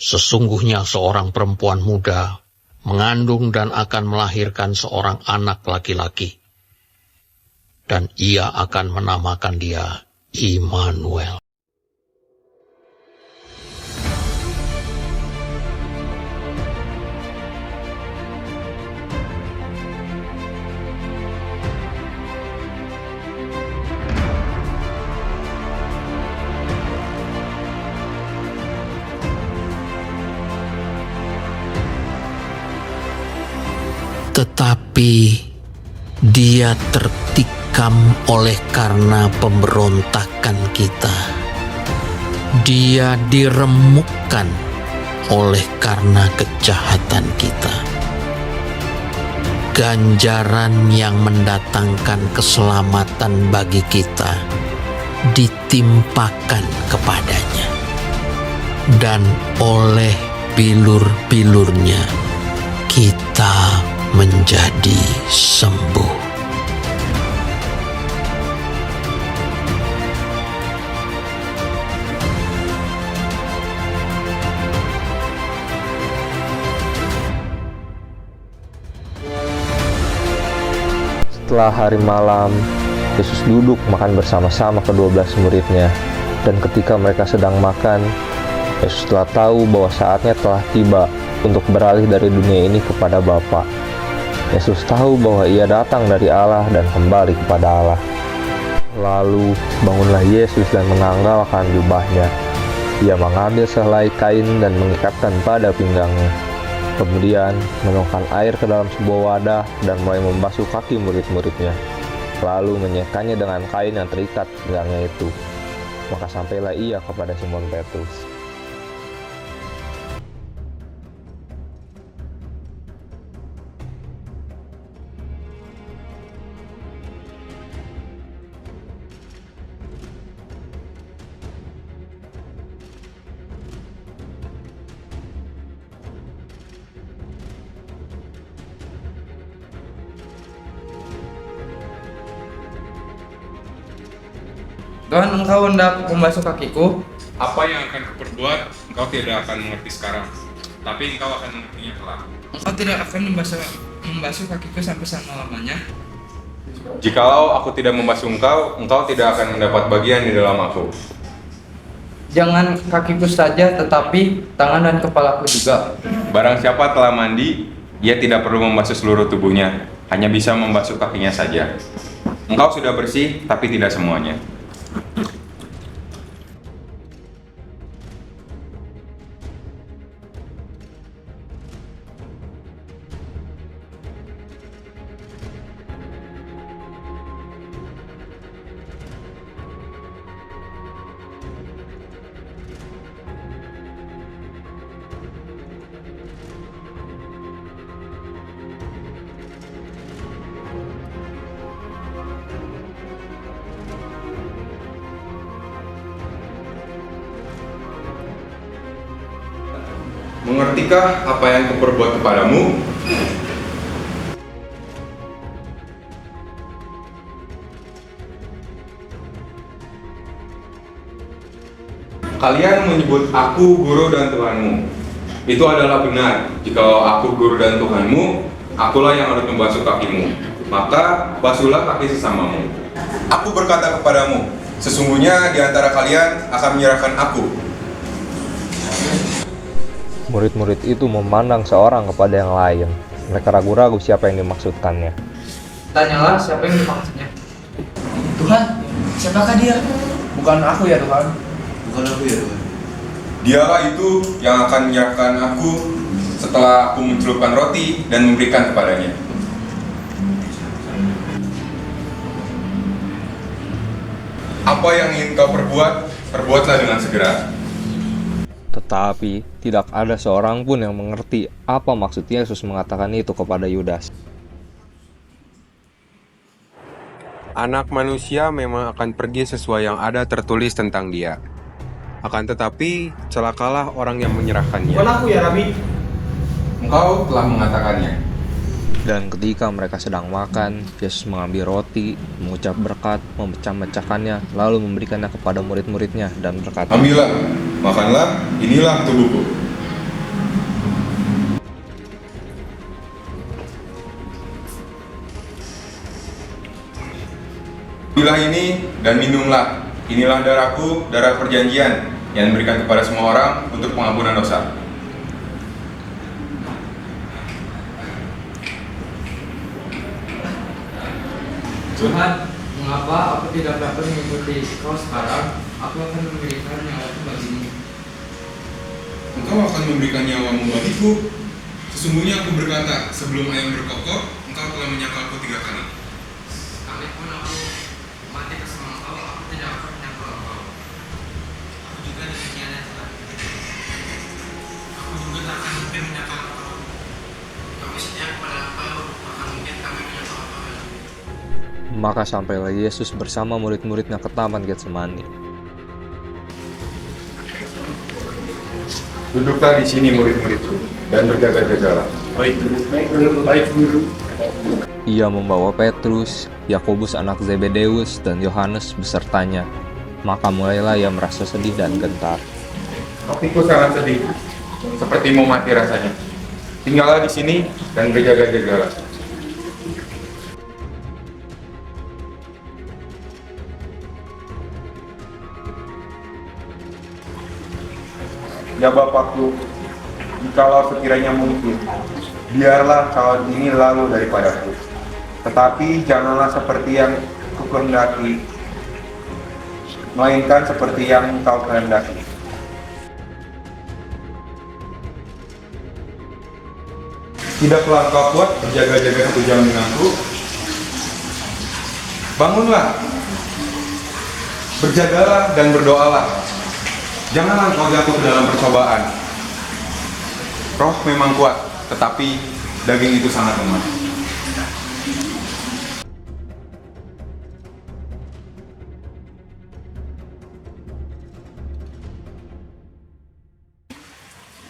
Sesungguhnya seorang perempuan muda mengandung dan akan melahirkan seorang anak laki-laki, dan ia akan menamakan dia Immanuel. Tetapi dia tertikam oleh karena pemberontakan kita. Dia diremukkan oleh karena kejahatan kita. Ganjaran yang mendatangkan keselamatan bagi kita ditimpakan kepadanya, dan oleh bilur-bilurnya kita menjadi sembuh. Setelah hari malam, Yesus duduk makan bersama-sama ke-12 muridnya. Dan ketika mereka sedang makan, Yesus telah tahu bahwa saatnya telah tiba untuk beralih dari dunia ini kepada Bapa. Yesus tahu bahwa ia datang dari Allah dan kembali kepada Allah. Lalu bangunlah Yesus dan menanggalkan jubahnya. Ia mengambil sehelai kain dan mengikatkan pada pinggangnya. Kemudian menuangkan air ke dalam sebuah wadah dan mulai membasuh kaki murid-muridnya. Lalu menyekannya dengan kain yang terikat pinggangnya itu. Maka sampailah ia kepada Simon Petrus. Tuhan, engkau hendak membasuh kakiku. Apa yang akan kuperbuat, engkau tidak akan mengerti sekarang, tapi engkau akan mengertinya kelak. Engkau tidak akan membasuh kakiku sampai selama-lamanya. Jikalau aku tidak membasuh engkau, engkau tidak akan mendapat bagian di dalam aku. Jangan kakiku saja, tetapi tangan dan kepalaku juga. Barang siapa telah mandi, ia tidak perlu membasuh seluruh tubuhnya, hanya bisa membasuh kakinya saja. Engkau sudah bersih, tapi tidak semuanya. Mengertikah apa yang kuperbuat kepadamu? Kalian menyebut aku guru dan Tuhanmu. Itu adalah benar. Jikalau aku guru dan Tuhanmu, akulah yang harus membasuh kakimu. Maka basuhlah kaki sesamamu. Aku berkata kepadamu, sesungguhnya di antara kalian akan menyerahkan aku. Murid-murid itu memandang seorang kepada yang lain. Mereka ragu-ragu siapa yang dimaksudkannya. Tanyalah siapa yang dimaksudnya. Tuhan, siapakah dia? Bukan aku ya Tuhan. Bukan aku ya Tuhan. Dialah itu yang akan menyerahkan aku setelah aku mencelupkan roti dan memberikan kepadanya. Apa yang ingin kau perbuat, perbuatlah dengan segera. Tetapi tidak ada seorang pun yang mengerti apa maksud Yesus mengatakan itu kepada Yudas. Anak manusia memang akan pergi sesuai yang ada tertulis tentang dia. Akan tetapi, celakalah orang yang menyerahkannya. Bukan aku ya Rabi. Engkau telah mengatakannya. Dan ketika mereka sedang makan, Yesus mengambil roti, mengucap berkat, memecah-mecahkannya, lalu memberikannya kepada murid-muridnya dan berkata, Ambillah, makanlah, inilah tubuhku. Pilah ini dan minumlah. Inilah darahku, darah perjanjian yang diberikan kepada semua orang untuk pengampunan dosa. Tuhan, mengapa aku tidak dapat mengikuti Kau sekarang? Aku akan memberikan nyawaku bagimu. Engkau akan memberikan nyawamu bagiku. Sesungguhnya aku berkata, sebelum ayam berkokok, engkau telah menyangkalku 3 kali. Sekalipun aku mati bersama Kau, aku tidak akan menyangkal Kau. Aku juga demikian Tuhan. Aku juga tak akan mungkin menyangkal Kau. Kami setia kepada Kau, maka mungkin kami menyangkal Kau. Maka sampailah Yesus bersama murid-muridnya ke Taman Getsemani. Duduklah di sini murid-muridku dan berjaga-jagalah. Baik, guru. Ia membawa Petrus, Yakobus anak Zebedeus, dan Yohanes besertanya. Maka mulailah ia merasa sedih dan gentar. Hatiku sangat sedih, seperti mau mati rasanya. Tinggallah di sini dan berjaga-jagalah. Ya Bapakku, jikalau sekiranya mungkin, biarlah kawan ini lalu daripadaku. Tetapi janganlah seperti yang kukehendaki, melainkan seperti yang Engkau kehendaki. Tidaklah engkau kuat berjaga-jaga 1 jam denganku? Bangunlah, berjagalah dan berdoalah. Janganlah engkau jatuh ke dalam percobaan. Roh memang kuat, tetapi daging itu sangat lemah.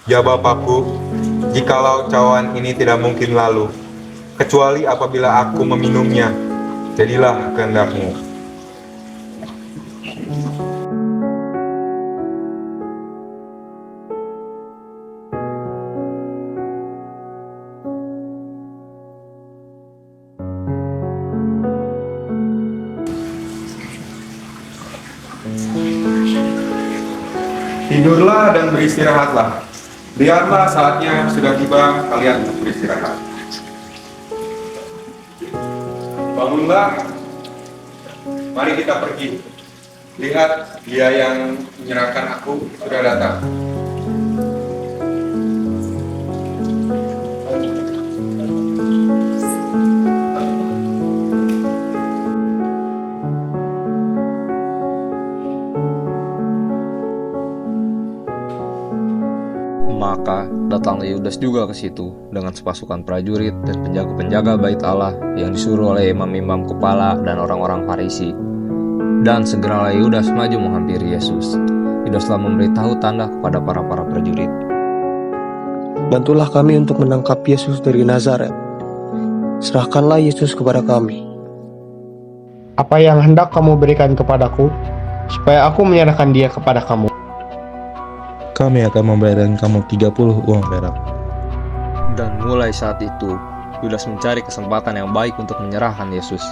Ya Bapakku, jikalau cawan ini tidak mungkin lalu, kecuali apabila aku meminumnya, jadilah kehendak-Mu. Tidurlah dan beristirahatlah. Lihatlah saatnya sudah tiba kalian untuk beristirahat. Bangunlah, mari kita pergi. Lihat, dia yang menyerahkan aku sudah datang. Maka datanglah Yudas juga ke situ dengan sepasukan prajurit dan penjaga-penjaga bait Allah yang disuruh oleh imam-imam kepala dan orang-orang Farisi. Dan segeralah Yudas maju menghampiri Yesus. Yudas telah memberitahu tanda kepada para prajurit. Bantulah kami untuk menangkap Yesus dari Nazaret. Serahkanlah Yesus kepada kami. Apa yang hendak kamu berikan kepadaku, supaya aku menyerahkan dia kepada kamu? Kami akan membayarkan kamu 30 uang perak. Dan mulai saat itu, Yudas mencari kesempatan yang baik untuk menyerahkan Yesus.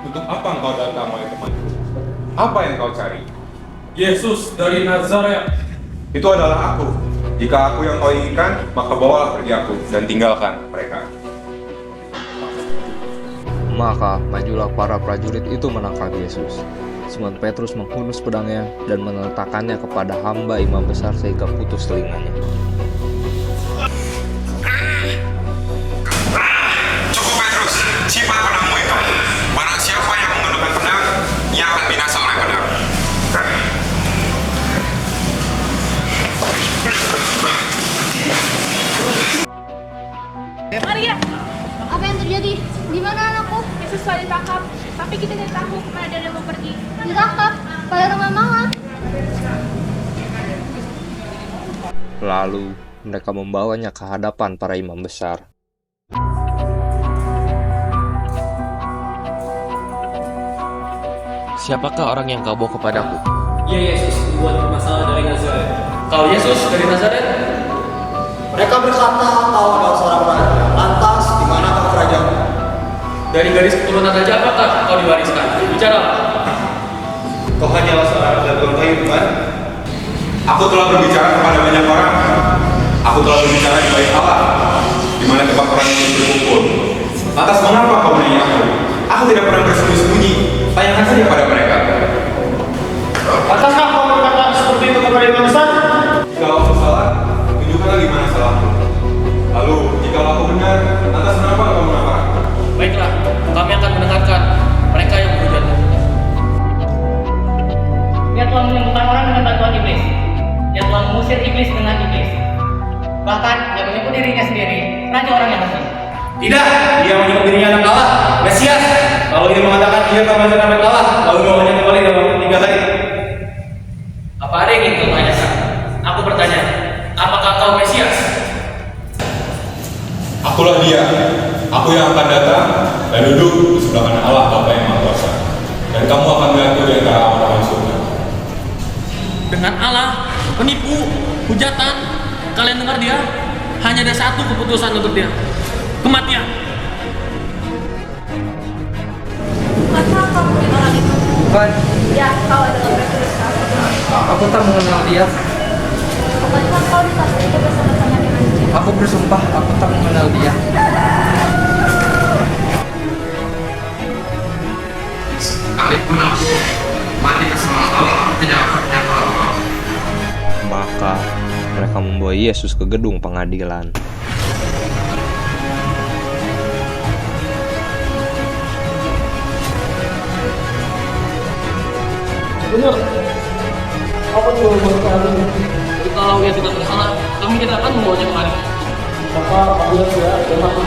Untuk apa engkau datang, wahai temanku? Apa yang kau cari? Yesus dari Nazaret. Itu adalah aku. Jika aku yang kau inginkan, maka bawalah pergi aku dan tinggalkan mereka. Maka majulah para prajurit itu menangkap Yesus. Simon Petrus menghunus pedangnya dan meletakkannya kepada hamba imam besar sehingga putus telinganya. Cukup Petrus, simpan pedangmu itu. Barang siapa yang menggunakan pedang, ia akan binasa oleh pedang. Maria, apa yang terjadi? Di mana anakku? Yesus telah ditangkap, tapi kita tidak tahu kemana dia mau pergi. Ditangkap? Pada rumah Mama. Lalu mereka membawanya ke hadapan para imam besar. Siapakah orang yang kau bawa kepadaku? Ya Yesus, buat masalah dari Nazaret. Kau Yesus dari Nazaret? Mereka berkata kau adalah seorang raja. Lantas di manakah kerajaan? Dari garis keturunan raja apakah kau diwariskan? Bicara. Kau hanyalah seorang dagang kayu, bukan? Aku telah berbicara kepada banyak orang. Aku telah berbicara di bait Allah, di mana tempat orang itu berkumpul. Lantas mengapa kau menanya aku? Aku tidak pernah bersembunyi-sembunyi. Tanyakan saja pada mereka. Pantaskah kau berkata seperti itu kepada Imam Besar? Jika aku salah, tunjukkanlah di mana salahku. Lalu, jika aku benar, lantas kenapa kau mengapa? Baiklah, kami akan mendengarkan mereka yang menghujatmu. Dia telah menyembuhkan orang dengan bantuan iblis. Dia telah mengusir iblis dengan iblis. Bahkan dia menyebut dirinya sendiri raja orang yang asli. Tidak, dia menyebut dirinya anak Allah, Mesias. Kalau dia mengatakan ia akan masuk anak Allah, lalu bawanya kembali dalam 3 hari. Apa ada yang ingin kau tanyakan? Aku bertanya, apakah kau Mesias? Akulah dia. Aku yang akan datang dan duduk di sebelah kanan Allah Bapa yang Maha Kuasa. Dan kamu akan melihatku di antara orang-orang surga. Dengan Allah, penipu, hujatan, kalian dengar dia? Hanya ada satu keputusan untuk dia, kematian. Bukankah kau mungkin orang itu? Bukan, Ya, kau adalah Petrus. aku tak mengenal dia. Bukankah kau ditaruh itu bersama-sama dengan dia? Aku bersumpah, aku tak mengenal dia. Sekalipun aku mati bersama Allah, aku tidak akan menyapa Allah. Maka mereka membawa Yesus ke gedung pengadilan. Benar. Apa yang membuat kami? Kalau dia tidak bersalah, kami tidak akan membawanya kemari. Maka apabila dia dan aku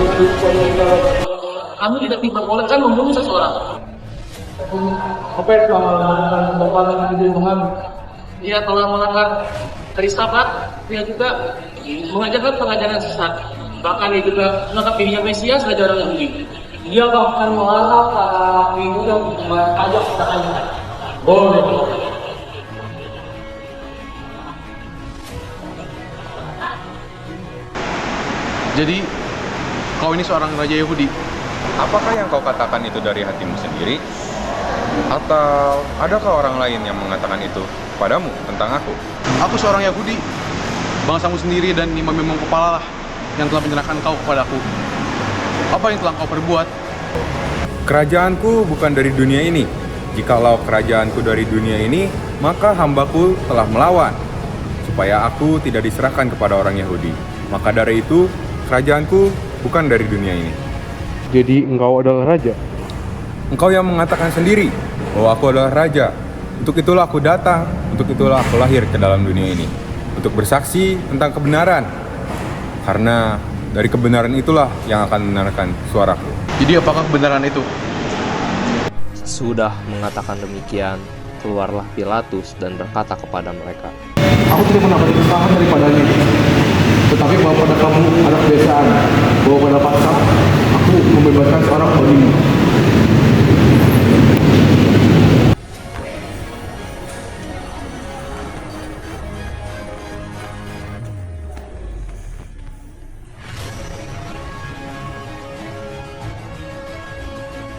kami tidak diperbolehkan membunuh seseorang. Apa yang telah melakukan Bapak di kami? Dia telah melanggar hari Sabat. Dia juga mengajarkan pengajaran sesat. Bahkan dia juga menganggap dirinya Mesias, raja orang Yahudi. Dia bahkan melarang para Yahudi untuk membayar pajak kepadanya. Boleh. Jadi, kau ini seorang raja Yahudi. Apakah yang kau katakan itu dari hatimu sendiri? Atau adakah orang lain yang mengatakan itu padamu tentang aku? Aku seorang Yahudi. Bangsamu sendiri dan imam-imam kepala lah yang telah menyerahkan kau kepadaku. Apa yang telah kau perbuat? Kerajaanku bukan dari dunia ini. Jikalau kerajaanku dari dunia ini, maka hambaku telah melawan, supaya aku tidak diserahkan kepada orang Yahudi. Maka dari itu, kerajaanku bukan dari dunia ini. Jadi engkau adalah raja? Engkau yang mengatakan sendiri bahwa aku adalah raja. Untuk itulah aku datang, untuk itulah aku lahir ke dalam dunia ini. Untuk bersaksi tentang kebenaran. Karena dari kebenaran itulah yang akan membenarkan suaraku. Jadi apakah kebenaran itu? Sudah mengatakan demikian, keluarlah Pilatus dan berkata kepada mereka, Aku tidak pernah berkesalahan daripadanya. Tetapi bahwa pada kamu ada kebiasaan bahwa pada Paskah aku membebaskan seorang bagimu.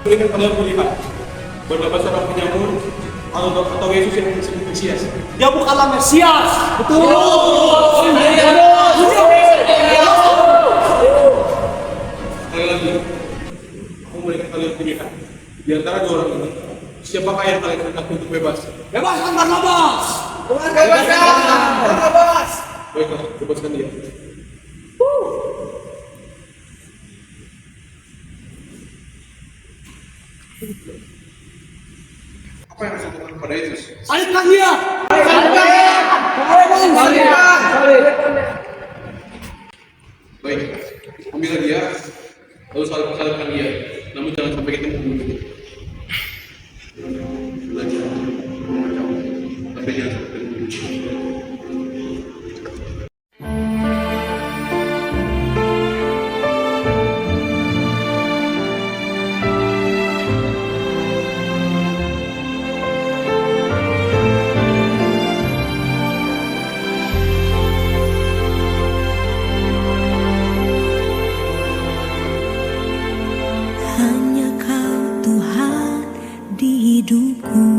Berikan kalian melihat betapa seorang penyamur atau Yesus yang disebut Mesias. Dia bukanlah Mesias. Betul. Sekali lagi, aku memberikan kalian pilihan. Di antara 2 orang ini, siapakah yang kalian hendak untuk bebas? Bebaskan Barnabas. Baiklah, bebaskan dia. Apa yang harus dilakukan kepada Yesus? Salibkan dia. Baik, ambillah dia, lalu salibkan dia. Namun jangan sampai kita membunuh. Belajar, tapi jangan sampai membunuh. hidupku.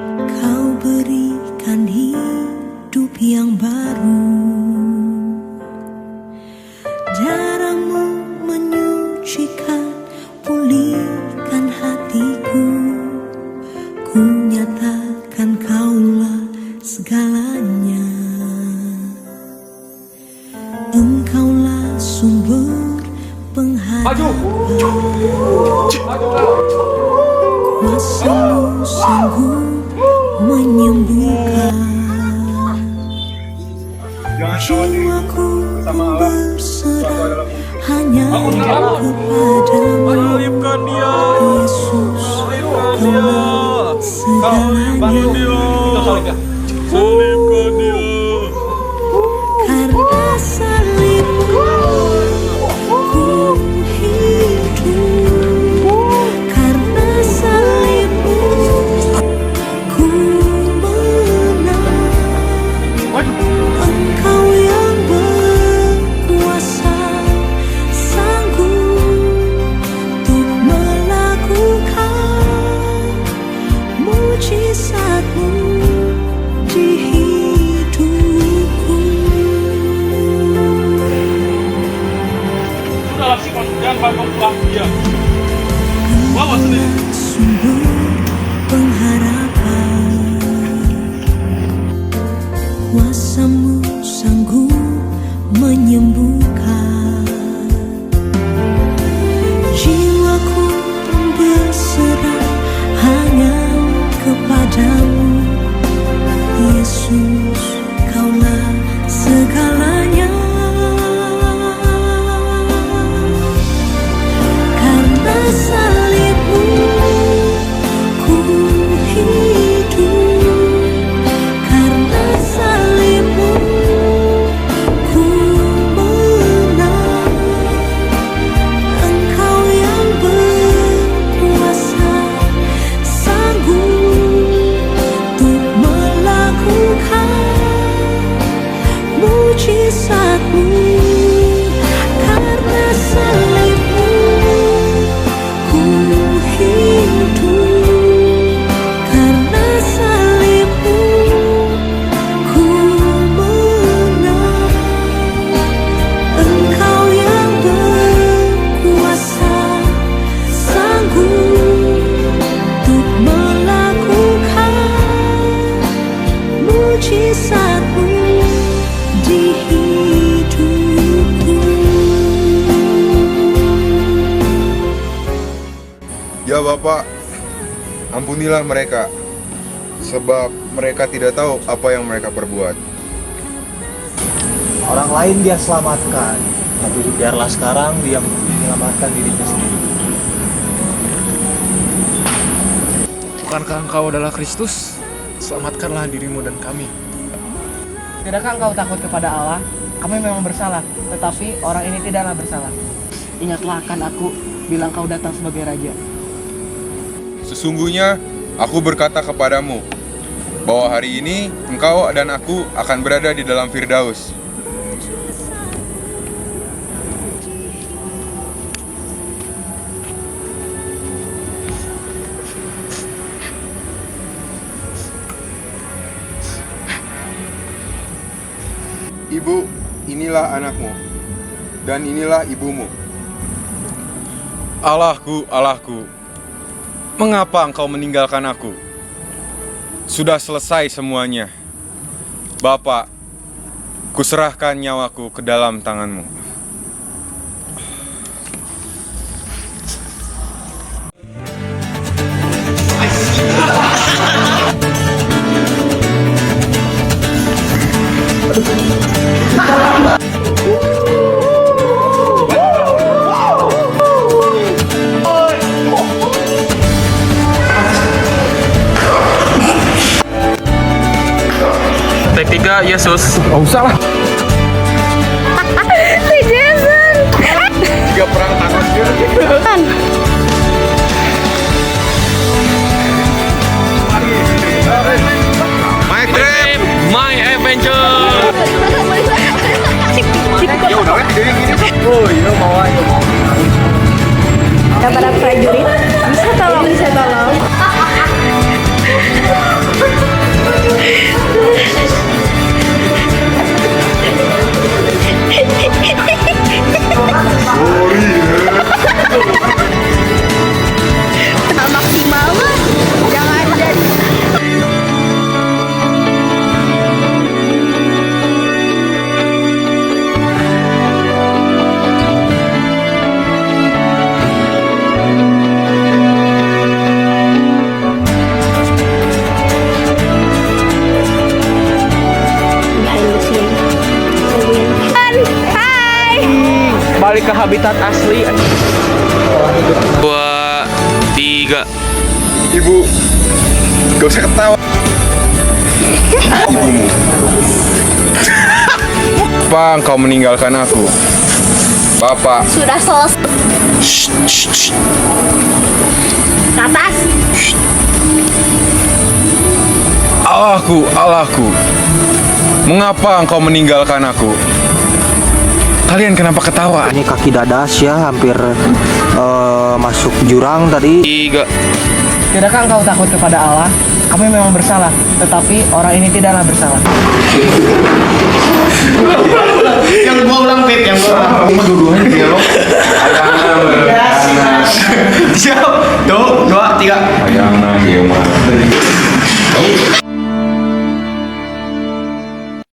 Kau berikan hidup yang baru. Darahmu menyucikan, pulihkan hatiku. Ku nyatakan kaulah segalanya. Engkaulah sumber pengharapan. Kuasa-Mu sanggup menyembuhkan. Jiwaku berserah hanya kepadamu. Yesus, Kaulah segalanya. Karena salibmu ku hidup. Karena salibmu ku menang. Engkau yang berkuasa, sanggup untuk melakukan mujizat-Mu di hidupku. Sudahlah Simon, jangan bangun dia. Bawa sendiri. Sumber pengharapan. Kuasa-Mu sanggup menyembuhkan. Jiwaku berserah hanya kepadamu. Yesus, Kaulah segalanya. Karena salibmu ku hidup. Karena salibmu ku menang. Engkau yang berkuasa, sanggup untuk melakukan mujizat-Mu. Karena salibmu ku hidup. Karena salibmu ku menang. Engkau yang berkuasa, sanggup untuk melakukan mujizat-Mu di hidupku. Ya Bapak, ampunilah mereka, sebab mereka tidak tahu apa yang mereka perbuat. Orang lain Dia selamatkan, tapi biarlah sekarang Dia menyelamatkan dirinya sendiri. Bukankah Engkau adalah Kristus? Selamatkanlah dirimu dan kami. Tidakkah engkau takut kepada Allah? Kami memang bersalah, tetapi orang ini tidaklah bersalah. Ingatlah akan aku bila engkau datang sebagai raja. Sesungguhnya aku berkata kepadamu, bahwa hari ini engkau dan aku akan berada di dalam Firdaus. Ibu, inilah anakmu, dan inilah ibumu. Allahku, Allahku, mengapa engkau meninggalkan aku? Sudah selesai semuanya. Bapa, kuserahkan nyawaku ke dalam tanganmu. Take 3, Yesus. Gak usah lah. Si Jason. 3 perang Thanos dia. My trip, My adventure. ya udah kan jadi gini. Kata para prajurit, bisa habitat asli. 2, 3. Ibu, gak usah ketawa. Ibumu. Apa engkau meninggalkan aku? Bapak. Sudah selesai. Ke atas. Allahku. Mengapa engkau meninggalkan aku? Kalian kenapa ketawa? Ini kaki dadas ya, hampir masuk jurang tadi. 3. Tidakkah engkau takut kepada Allah? Kami memang bersalah, tetapi orang ini tidaklah bersalah.